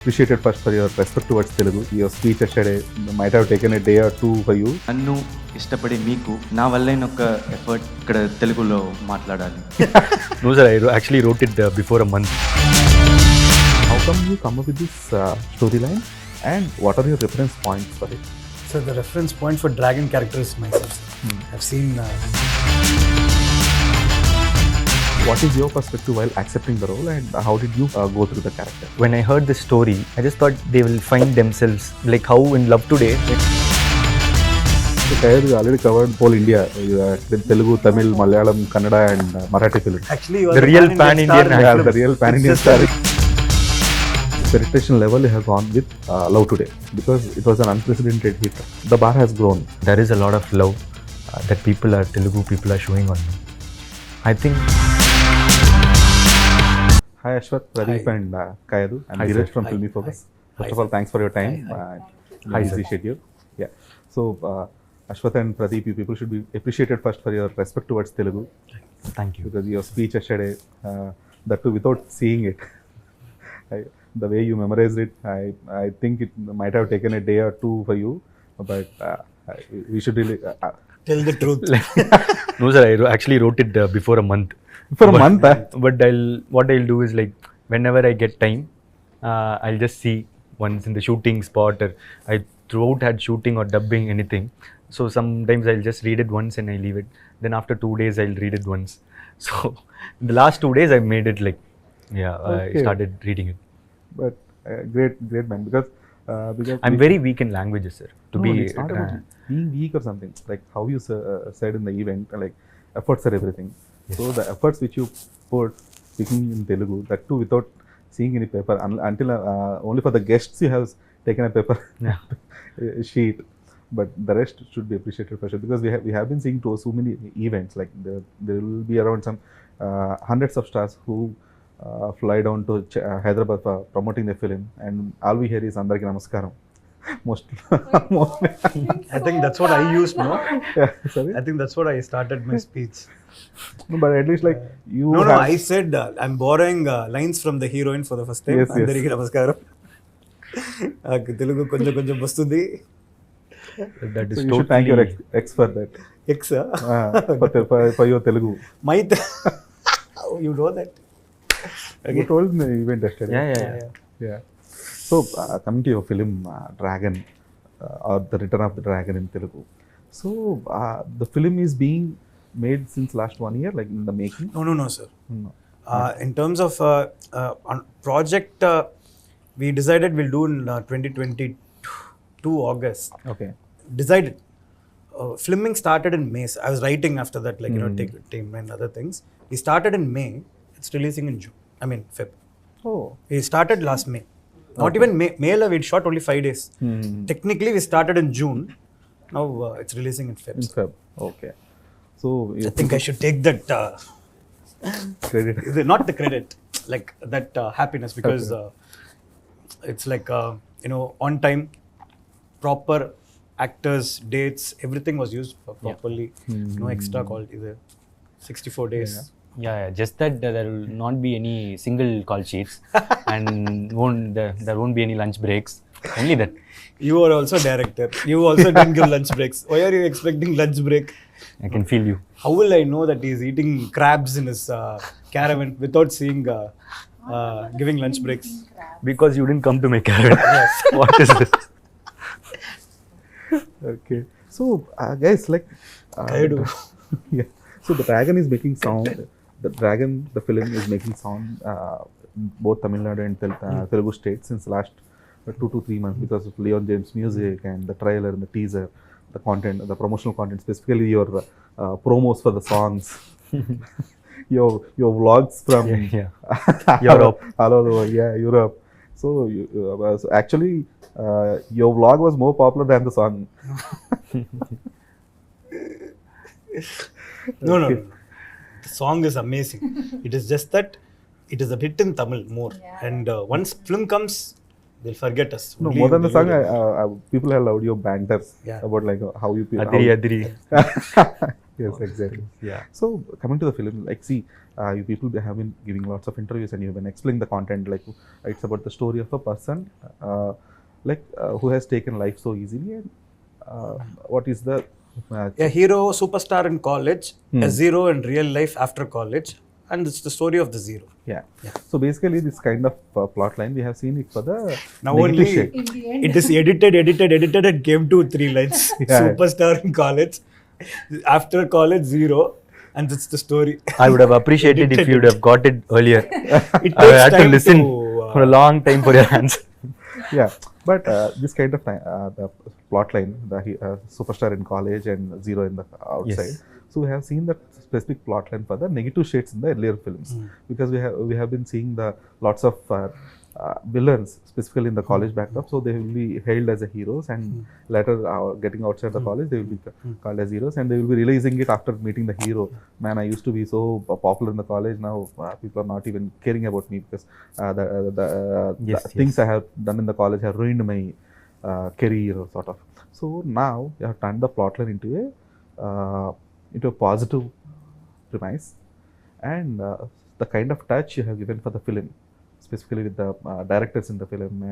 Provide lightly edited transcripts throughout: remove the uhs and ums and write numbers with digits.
Appreciated first for your respect towards Telugu. Your speech yesterday might have taken a day or two for you. నన్ను ఇష్టపడే మీకు నా వల్లైన ఒక effort ఇక్కడ తెలుగులో మాట్లాడాలి. No sir, I actually wrote it before a month. How come you come up with this storyline and what are your reference points for it? So the reference point for dragon character is myself. I've seen What is your perspective while accepting the role and how did you go through the character? When I heard this story, I just thought they will find themselves, like how in Love Today. So Kayadu already covered whole India, Telugu, Tamil, Malayalam, Kannada and Marathi film. actually you are The real pan-Indian pan-Indian star in Yeah, the real pan-Indian star. Penetration level you have gone with Love Today because it was an unprecedented hit. The bar has grown. There is a lot of love that Telugu people are showing on me. I think. Hi Ashwath, Pradeep Hi. and Kayadu. I'm Hi, Dheeraj sir. from Hi. FilmyFocus. Hi. First Hi, of all, sir. thanks for your time. Hi. Hi, Busy sir. schedule. Yeah. So Ashwath and Pradeep, you people should be appreciated first for your respect towards Telugu Thank you. because your speech yesterday, that too without seeing it. The way you memorized it, I think it might have taken a day or two for you, but we should really tell the truth. No sir, I actually wrote it before a month. for a But- month. But what I'll do is, like, whenever I get time, I'll just see once in the shooting spot, or I throughout had shooting or dubbing anything. So sometimes I'll just read it once and I leave it. Then after 2 days I'll read it once. So in the last 2 days I made it like, I Okay. started reading it. But great man because I'm very weak in languages, sir. It's not about being weak or something. Like how you said in the event, like efforts are everything. Yes. So the efforts which you put speaking in Telugu, that too without seeing any paper, until only for the guests you have taken a paper Yeah. sheet. But the rest should be appreciated for sure because we have been seeing to so many events. Like there will be around some hundreds of stars who fly down to Hyderabad for promoting the film, and all we hear is Andariki Namaskaram. Most I think that's what I used, no? yeah, sorry. I think that's what I started my speech. No, but at least like you. No, have, I said I'm borrowing lines from the heroine for the first time. Yes, yes. అందరికీ నమస్కారం. తెలుగు కొంచెం కొంచెం వస్తుంది. That is So you should thank your ex for that. Ex, For your Telugu. might you know that? You told in the event yesterday. Yeah. Yeah. So coming to your film Dragon or the Return of the Dragon in Telugu. So the film is being made since last 1 year, like in the making. No, sir. No. In terms of on project, we decided we'll do in 2022 August. Okay. Decided. Filming started in May. I was writing after that, like, take team and other things. We started in May. It's releasing in June. I mean, Feb. Oh. We started last May. Not even May. May we shot only 5 days. Technically, we started in June. Now it's releasing in Feb. In Feb. Okay. So I think I should take that. credit. Not the credit, like that happiness, because it's like on time, proper actors, dates, everything was used properly. No extra call either. 64 days. Yeah, just that there will not be any single call sheets and there won't be any lunch breaks. Only that. You are also director. You also didn't give lunch breaks. Why are you expecting lunch break? I can feel you. How will I know that he is eating crabs in his caravan without seeing giving lunch breaks? Because you didn't come to my caravan. What is this? Okay. So guys, like Kayadu. yeah. So the Dragon is making sound. The Dragon, the film is making sound both Tamil Nadu and Telugu states since last 2 to 3 months because of Leon James' music and the trailer and the teaser, the content, the promotional content, specifically your promos for the songs, your vlogs from Europe. all over, Europe. So, so actually, your vlog was more popular than the song. No. The song is amazing. It is just that it is a bit in Tamil more. And once film comes, They'll forget us. No, Only more you than the song, deliver. people have loved your banters Yeah. about like how you feel. Adri. Yes, exactly. Yeah. So coming to the film, like see, you people have been giving lots of interviews and you've been explaining the content. Like it's about the story of a person, who has taken life so easily, and what is the A hero, superstar in college, Hmm. a zero in real life after college, and it's the story of the zero. yeah. So basically, this kind of plot line we have seen it for the Now negative only shade. In the end, it is edited and came to 3 lines. Yeah. Superstar in college, after college zero, and that's the story. I would have appreciated if you would have got it earlier. It I takes had to time listen to, for a long time for your answer. Yeah, but this kind of time, the plot line, the superstar in college and zero in the outside. Yes. So we have seen that specific plot line for the negative shades in the earlier films, because we have been seeing the lots of villains specifically in the college backdrop. So they will be hailed as a heroes, and later getting outside the college, they will be called as heroes, and they will be realizing it after meeting the hero. Man, I used to be so popular in the college. Now people are not even caring about me because Yes, the things I have done in the college have ruined my career, or sort of. So now you have turned the plotline into a positive premise, and the kind of touch you have given for the film, specifically with the directors in the film,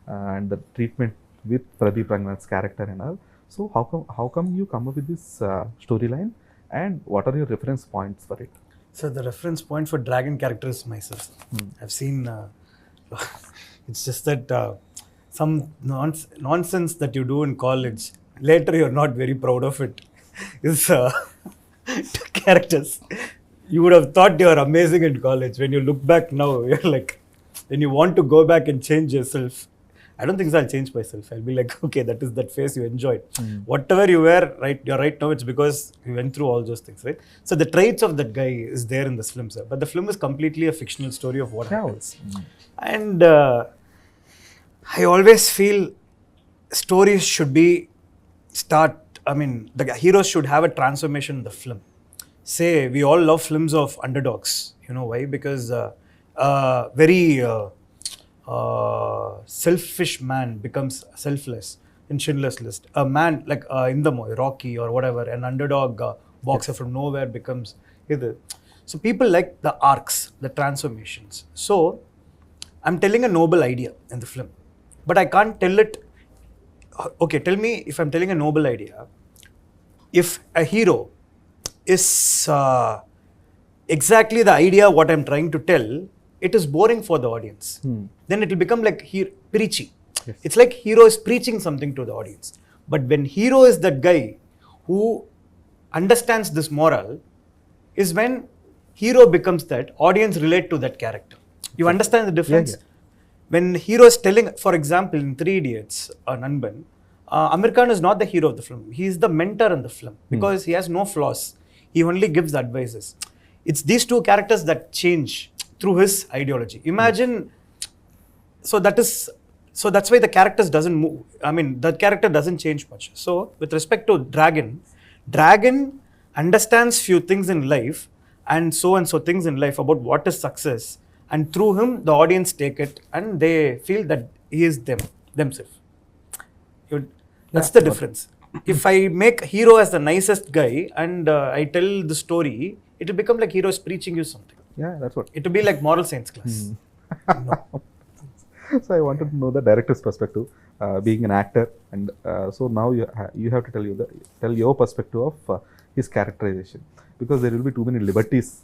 and the treatment with Pradeep Ranganathan's character and all. So how come you come up with this storyline, and what are your reference points for it? So the reference point for dragon character is myself. I've seen. It's just that some nonsense that you do in college, later you're not very proud of it. Is characters. You would have thought you are amazing in college. When you look back now, you're like, when you want to go back and change yourself, I don't think so I'll change myself. I'll be like, okay, that is that phase you enjoyed. Whatever you were you're right now, it's because you went through all those things, right? So the traits of that guy is there in this film, sir. But the film is completely a fictional story of what happens. And I always feel stories should be the heroes should have a transformation in the film. Say, we all love films of underdogs. You know why? Because very selfish man becomes selfless in Schindler's List. A man like in the movie Rocky or whatever, an underdog boxer from nowhere becomes either. So people like the arcs, the transformations. So I'm telling a noble idea in the film, but I can't tell it. Okay, tell me if I'm telling a noble idea. If a hero is exactly the idea what I'm trying to tell, it is boring for the audience. Then it will become like preachy. Yes. It's like hero is preaching something to the audience. But when hero is that guy who understands this moral, is when hero becomes that audience relate to that character. You understand the difference? Yeah. When hero is telling, for example, in 3 Idiots, Nanban, Amir Khan is not the hero of the film. He is the mentor in the film because he has no flaws. He only gives advices. It's these two characters that change through his ideology. Imagine, so that's why the characters doesn't move. I mean, the character doesn't change much. So with respect to Dragon understands few things in life and so things in life about what is success. And through him, the audience take it and they feel that he is themselves. That's the difference. If I make hero as the nicest guy and I tell the story, it will become like hero is preaching you something. Yeah, that's what. It will be like moral science class. So I wanted to know the director's perspective, being an actor, and so now you have to tell your perspective of his characterization, because there will be too many liberties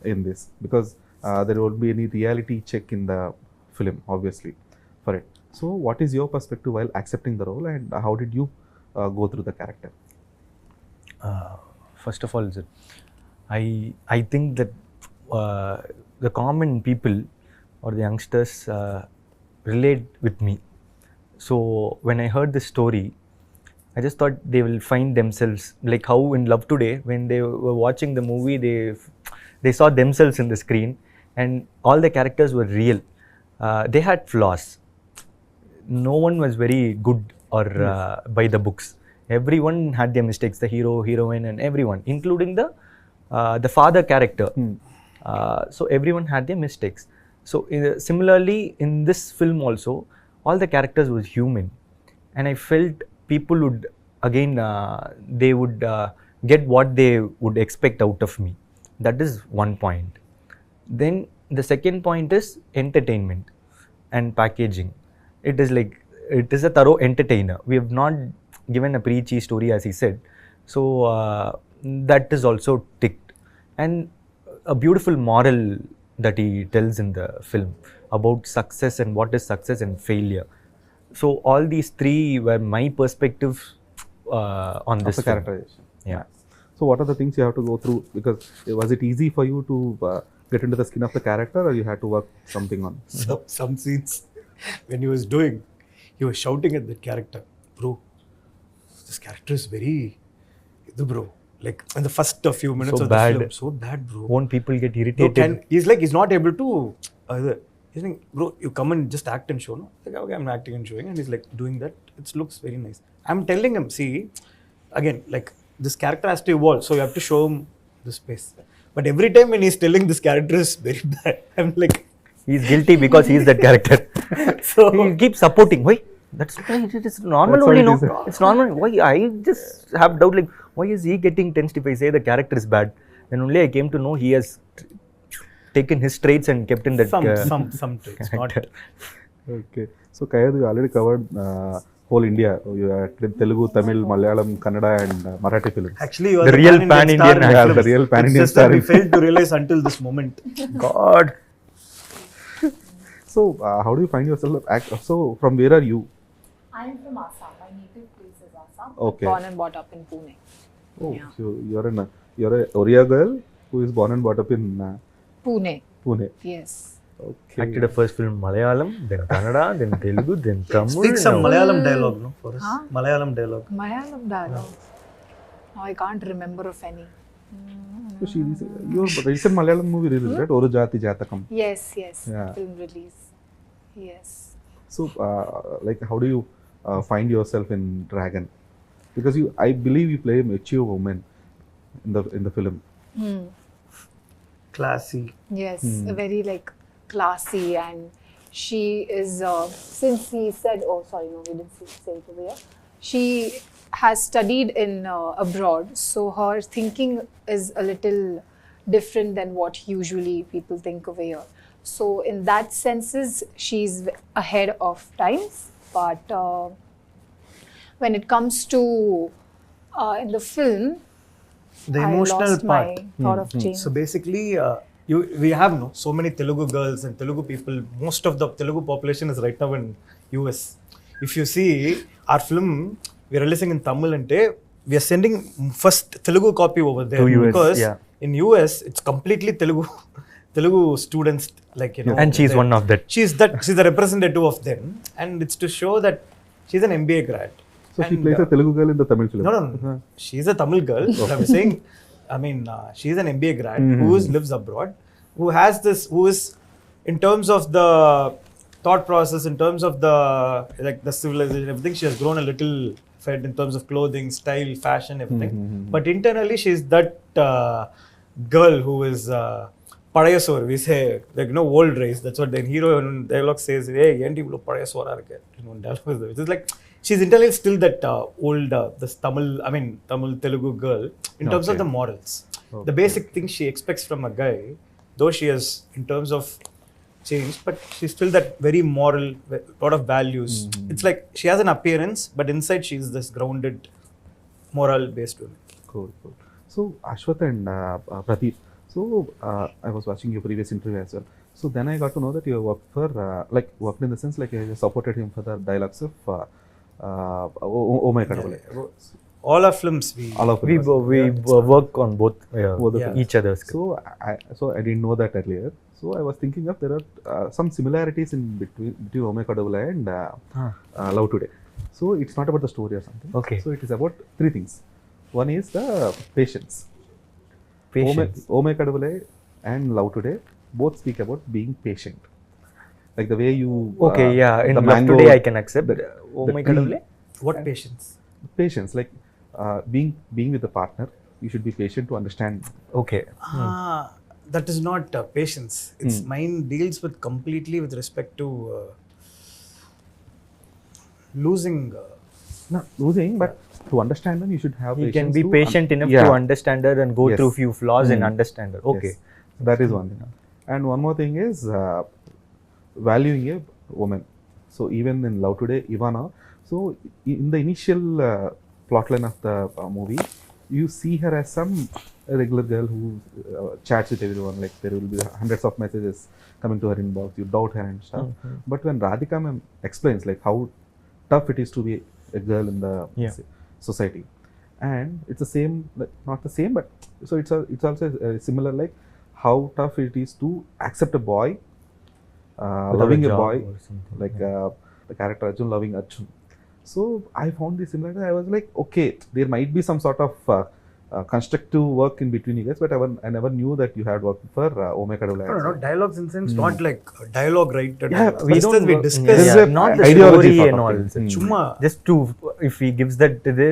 in this, because there won't be any reality check in the film, obviously, for it. So what is your perspective while accepting the role, and how did you go through the character? First of all, I think that the common people or the youngsters relate with me. So when I heard this story, I just thought they will find themselves, like how in Love Today, when they were watching the movie, they saw themselves in the screen, and all the characters were real. They had flaws. No one was very good or by the books. Everyone had their mistakes, the hero, heroine, and everyone, including the father character. So everyone had their mistakes. So similarly, in this film also, all the characters was human, and I felt people would again they would get what they would expect out of me. That is one point. Then the second point is entertainment and packaging. It is like, it is a thorough entertainer. We have not given a preachy story, as he said. So that is also ticked. And a beautiful moral that he tells in the film about success and what is success and failure. So all these three were my perspectives on this the film. characterization. Yeah. So what are the things you have to go through? Because was it easy for you to get into the skin of the character, or you had to work something on? Some scenes when he was shouting at that character, bro, this character is very, bro. Like in the first few minutes So of bad. the film, so bad, bro. Won't people get Bro, irritated? he's not able to. He's like, bro, you come and just act and show, no? Like, okay, I'm acting and showing, and he's like doing that. It looks very nice. I'm telling him, see, again, like this character has to evolve, so you have to show him the space. But every time when he's telling this character is very bad, I'm like, He's guilty because he is that character. so He keeps supporting. Why? That's why it is normal That's only, what it no? is. It's normal. Why? I just have doubt, like, why is he getting tensed if I say the character is bad? Then only I came to know he has taken his traits and kept in that some traits, not. character. Okay. So Kayadu, you already covered whole India. You acted Telugu, Tamil, Malayalam, Kannada, and Marathi films. Actually, you are The real pan-Indian star in actor. Yeah, films. the real pan-Indian It's just that star we in- failed to realize until this moment. God. So how do you find yourself? So from where are you? I'm from Assam. My native place is Assam. Okay. Born and brought up in Pune. Oh, Yeah. so you're a Oriya girl who is born and brought up in Pune. Pune. Yes. Okay. Acted a first film Malayalam, then Kannada, then Telugu, then Tamil. Speak some now- Malayalam dialogue, no, for us. Huh? Malayalam dialogue. Malayalam dialogue. No, I can't remember of any. So your recent Malayalam movie release, right? Oru Jati Jatakam. Yes, yes. Yeah. Film release. Yes. So like how do you find yourself in Dragon? Because I believe you play a mature woman in the film. Hmm. Classy. Yes, very like classy, and she is, since he said, oh sorry, no, we didn't say it over here. She has studied in abroad, so her thinking is a little different than what usually people think over here. So in that senses, she's ahead of times, but when it comes to in the film, The I emotional lost part. my thought of change. So basically, we have so many Telugu girls and Telugu people. Most of the Telugu population is right now in US. If you see our film, we are releasing in Tamil, and we are sending first Telugu copy over there To US, because yeah. in US it's completely Telugu students, like And she's one of that. She's the representative of them, and it's to show that she's an MBA grad. So she And, plays a Telugu girl in the Tamil film. No. She's a Tamil girl. But I'm saying, she's an MBA grad who lives abroad, who is in terms of the thought process, in terms of the civilization, everything. She has grown a little fed in terms of clothing, style, fashion, everything. But internally, she's that girl who is Padayasor. We say, like, old race. That's what the hero in dialogue says. Hey, yendi ivlo Padayasora irukku. Dialogue. It's like she's internally still that old, this Tamil Telugu girl in terms of the morals. The basic things she expects from a guy, though she has in terms of changed, but she's still that very moral, lot of values. It's like she has an appearance, but inside she's this grounded, moral-based woman. Cool. So Ashwath and Pradeep. So I was watching your previous interview as well. So then I got to know that you worked for worked in the sense like you supported him for the dialogues of Oh My Kadavale. All our films, All of We it. work on both Both the each other's. So I didn't know that earlier. So I was thinking of there are some similarities in between Oh My Kadavale and Love Today. So it's not about the story or something. Okay. So it is about three things. One is the patience. Patience. Oh My Kadavale and Love Today both speak about being patient. Like the way you Okay, yeah. In the Love mango, Today, I can accept. Oh the my tree. Kadavale. what patience? Patience, like being with the partner, you should be patient to understand. Okay. That is not patience. It's mine deals with completely with respect to losing. Not losing, but to understand them, you should have He patience can be to patient enough yeah. to understand her and go Yes. through few flaws and Mm. understand her. Okay. Yes. So that is one thing. And one more thing is valuing a woman. So even in Love Today, Ivana, so in the initial plotline of the movie, you see her as some regular girl who chats with everyone. Like there will be hundreds of messages coming to her inbox. You doubt her and stuff. But when Radhika ma'am explains like how tough it is to be a girl in the Yeah. society, and it's the same, like, not the same, but so it's also similar, like how tough it is to accept a boy, Without loving a job boy, or something. like the character Arjun loving Arjun. So I found this similarity. I was like, okay, there might be some sort of constructive work in between you guys, but I never knew that you had worked for Omega Kadavula. No, dialogues in sense, not like dialogue, right? Yeah, We Just don't as we work- discuss. This is a not the ideology story sort and of all. thing. Chumma. Just to, if he gives that to the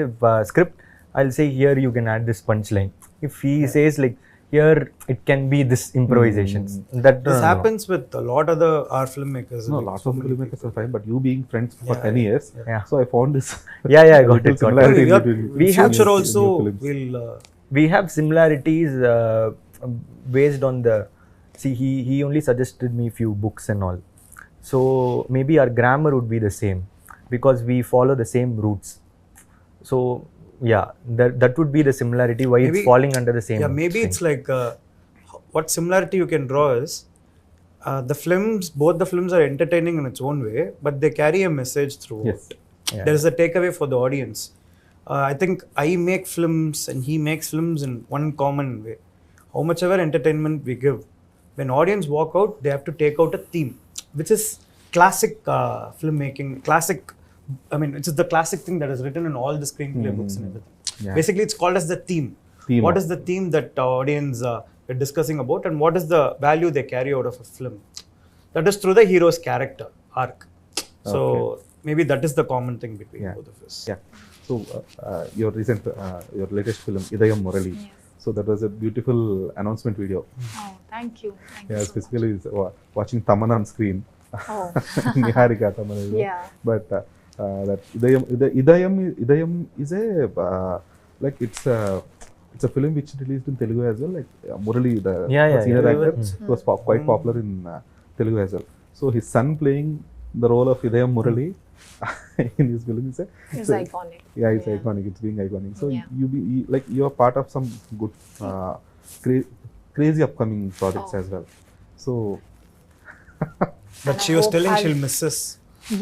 script, I'll say here you can add this punchline. If he says like here it can be this improvisations. That This happens with a lot of our filmmakers. No, like, lots so of many filmmakers are fine, but you being friends for Yeah, 10 years, Yeah. so I found this. Yeah, I got little it, got it. similarity people. between We In have future new also films. will. We have similarities based on the. See, he only suggested me few books and all, so maybe our grammar would be the same because we follow the same roots. So yeah, that would be the similarity why it's Maybe- falling under the same. Yeah, maybe thing. it's like what similarity you can draw is both the films are entertaining in its own way, but they carry a message throughout. Yes. Yeah. There is a takeaway for the audience. I think I make films and he makes films in one common way. How much ever entertainment we give, when audience walk out, they have to take out a theme, which is classic filmmaking, classic. I mean, which is the classic thing that is written in all the screenplay books and everything. Yeah. Basically, it's called as the theme. Theme What of- is the theme that audience are discussing about, and what is the value they carry out of a film? That is through the hero's character arc. So maybe that is the common thing between Yeah. both of us. Yeah. So your latest film, Idayam Murali. Yes. So that was a beautiful announcement video. Oh, thank you. Thank Yeah, you so specifically watching Taman on screen. much. Oh, Niharika Taman. yeah. But that Idayam is a like it's a film which released in Telugu as well. Like Murali, the Yeah, senior yeah. actor, was quite popular in Telugu as well. So his son playing the role of Idayam Murali in his film is It's iconic. yeah, it's iconic. It's being iconic. So Yeah. you are part of some good crazy upcoming projects Oh. as well. So But And she I was hope telling I'll- she'll miss us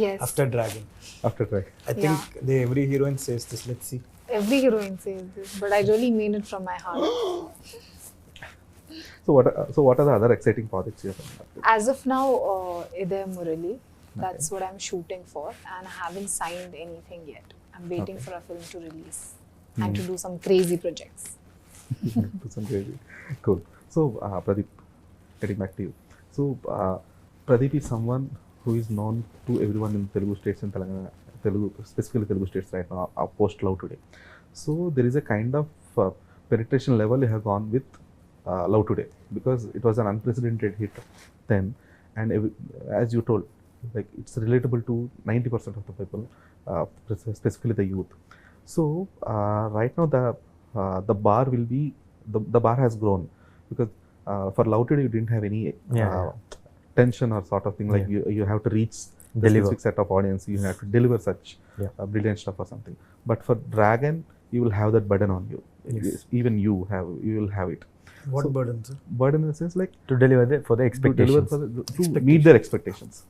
Yes. after Dragon. after try. I think every heroine says this. Let's see. Every heroine says this, but I really mean it from my heart. So what are the other exciting projects you have? As of now, Idayam Murali, that's what I'm shooting for, and I haven't signed anything yet. I'm waiting for a film to release and to do some crazy projects. To some crazy. Cool. So Pradeep, getting back to you. So Pradeep is someone who is known to everyone in Telugu states and specifically Telugu states right now, post Love Today. So there is a kind of penetration level you have gone with Love Today, because it was an unprecedented hit then, and as you told, like it's relatable to 90% of the people, specifically the youth. So right now the bar will be the bar has grown, because for Love Today you didn't have any tension or sort of thing, like you have to reach the Deliver. specific set of audience, you have to deliver such brilliant stuff or something. But for Dragon, you will have that burden on you. Even you will have it. What So, burden, sir? Burden in the sense like to deliver for the to deliver expectations. to meet their expectations.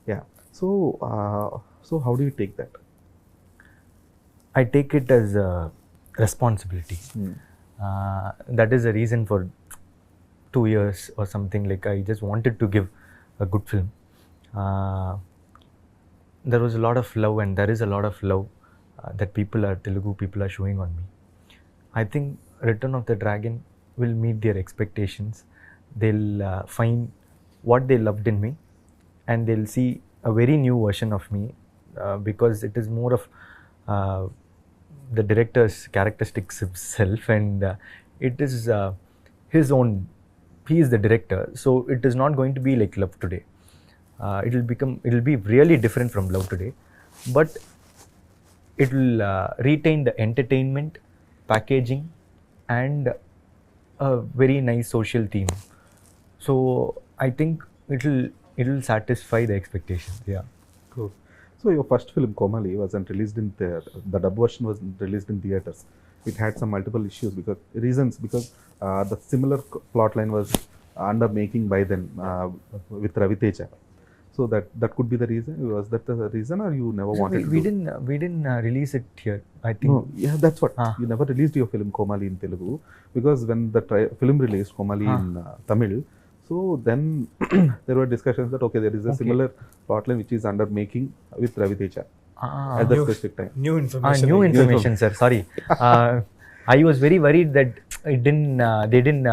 Yeah. So so how do you take that? I take it as a responsibility. Hmm. That is the reason for 2 years or something, like I just wanted to give a good film. There was a lot of love, and there is a lot of love that Telugu people are showing on me. I think Return of the Dragon will meet their expectations. They'll find what they loved in me, and they'll see a very new version of me, because it is more of the director's characteristics himself, and it is his own. He is the director, so it is not going to be like Love Today. It will be really different from Love Today. but it will retain the entertainment, packaging, and a very nice social theme. So I think it will satisfy the expectations. Yeah. Cool. So your first film, Komali, wasn't released in the dub version was released in theaters. It had some multiple issues because the similar plot line was under making by then with Ravi Teja. So that could be the reason. Was that the reason, or you never wanted we to? didn't release it here. I think. No, yeah, that's what. Ah. You never released your film Komali in Telugu because when the film released Komali in Tamil, so then there were discussions that there is a similar plotline which is under making with Ravi Teja at that specific time. New information. New information, sir. Sorry. I was very worried that they didn't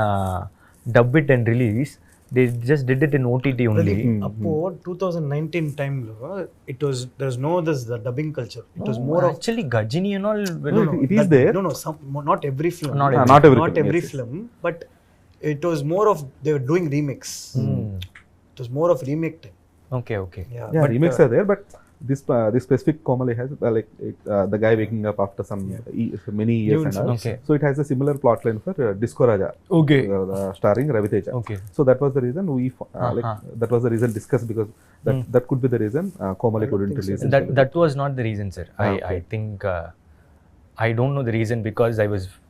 dub it and release. They just did it in OTT only. Appo 2019 time lo there's no the dubbing culture. It was more of actually Gajini and all. It is there. No, not every film. Not every film, film, but it was more of they were doing remix. It was more of remake time. Okay. Yeah, remakes are there, but this specific Komali has the guy waking up after some many years and all. Okay. So it has a similar plot line for Disco Raja, Okay. starring Ravi Teja. Okay. So that was the reason that was the reason discussed, because that could be the reason Komali couldn't release it. That was not the reason, sir. I think I don't know the reason, because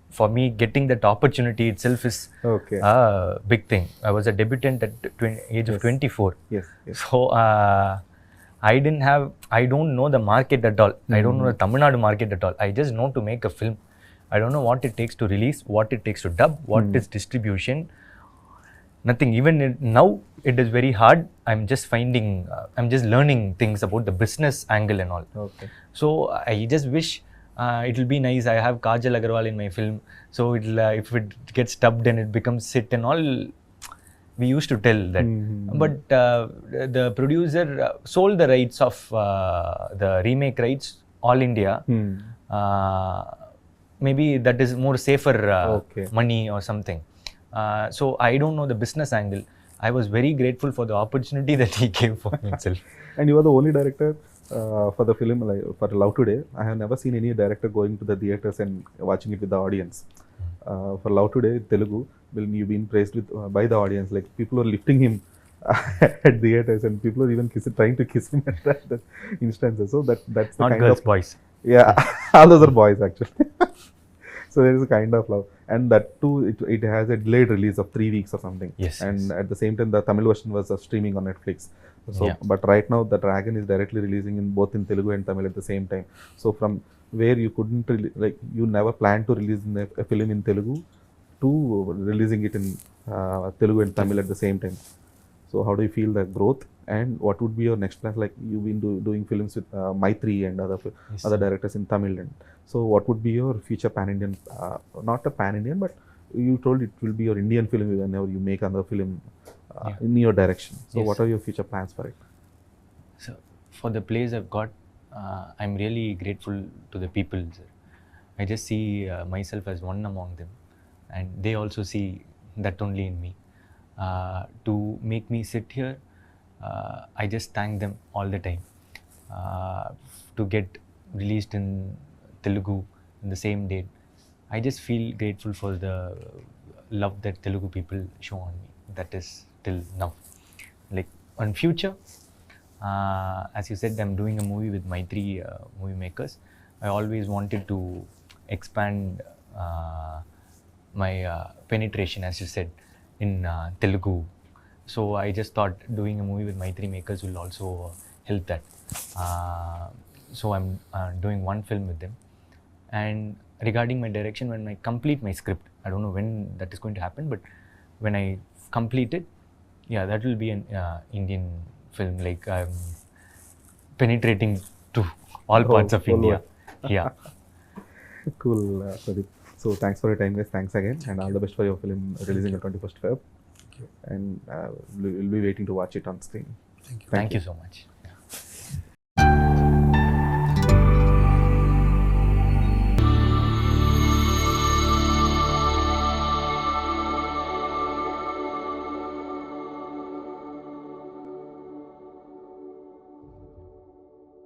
for me getting that opportunity itself is a big thing. I was a debutant at age of 24. Yes. So I don't know the market at all. I don't know the Tamil Nadu market at all. I just know to make a film. I don't know what it takes to release, what it takes to dub, what is distribution. Nothing. Even now, it is very hard. I'm just learning things about the business angle and all. Okay. So I just wish it will be nice. I have Kajal Agarwal in my film. So if it gets dubbed and it becomes hit and all, we used to tell that. But the producer sold the rights of the remake rights, all India. Maybe that is more safer money or something. So I don't know the business angle. I was very grateful for the opportunity that he gave for himself. And you are the only director for the film, for Love Today. I have never seen any director going to the theaters and watching it with the audience. For Love Today, Telugu, you've been praised by the audience. Like, people are lifting him at theaters, and people are even trying to kiss him at that instances. So that's the Not kind girls, of boys. Yeah, all those are boys actually. So there is a kind of love, and that too, it has a delayed release of 3 weeks or something. Yes. And at the same time, the Tamil version was streaming on Netflix. So, but right now, the Dragon is directly releasing in both in Telugu and Tamil at the same time. So from where you couldn't you never planned to release a film in Telugu to releasing it in Telugu and Tamil at the same time. So how do you feel the growth, and what would be your next plans? Like, you've been doing films with Maitri and other directors in Tamil, and so what would be your future pan-Indian, not a pan-Indian, but you told it will be your Indian film whenever you make another film in your direction. So what are your future plans for it? So for the plays I've got, I'm really grateful to the people, sir. I just see myself as one among them, and they also see that only in me. To make me sit here, I just thank them all the time. To get released in Telugu in the same date, I just feel grateful for the love that Telugu people show on me. That is till now. Like, on future, as you said, I'm doing a movie with my 3 movie makers. I always wanted to expand my penetration, as you said, in Telugu. So I just thought doing a movie with my 3 makers will also help that. So I'm doing one film with them. And regarding my direction, when I complete my script, I don't know when that is going to happen, but when I complete it, that will be an Indian film. Like, I'm penetrating to all parts of India. Yeah. Cool, Pradeep. So thanks for your time, guys. Thanks again, and all the best for your film releasing on 21st Feb. And we'll be waiting to watch it on screen. Thank you. Thank you so much.